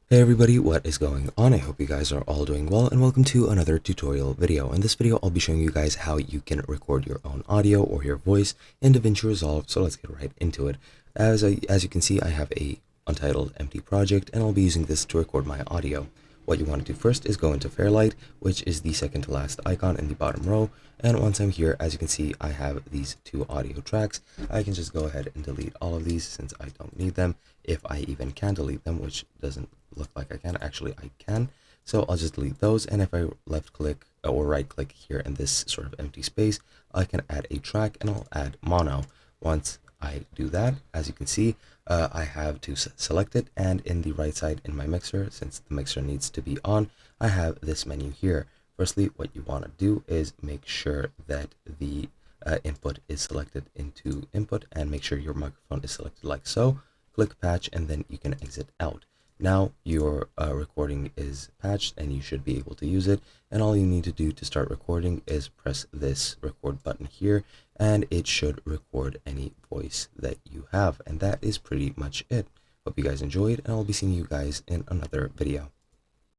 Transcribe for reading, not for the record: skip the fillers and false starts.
Hey everybody, what is going on? I hope you guys are all doing well, and welcome to another tutorial video. In this video, I'll be showing you guys how you can record your own audio or your voice in Davinci Resolve. So let's get right into it. As you can see, I have a untitled empty project, and I'll be using this to record my audio. What you want to do first is go into Fairlight, which is the second to last icon in the bottom row. And once I'm here, as you can see, I have these two audio tracks. I can just go ahead and delete all of these since I don't need them, if I even can delete them, which doesn't look like I can. Actually, I can. So I'll just delete those. And if I left click or right click here in this sort of empty space, I can add a track and I'll add mono. Once I do that, as you can see, I have to select it, and in the right side in my mixer, since the mixer needs to be on, I have this menu here. Firstly, what you want to do is make sure that the input is selected into input, and make sure your microphone is selected like so. Click patch, and then you can exit out. Now your recording is patched and you should be able to use it, and all you need to do to start recording is press this record button here, and it should record any voice that you have, and that is pretty much it. Hope you guys enjoyed, and I'll be seeing you guys in another video.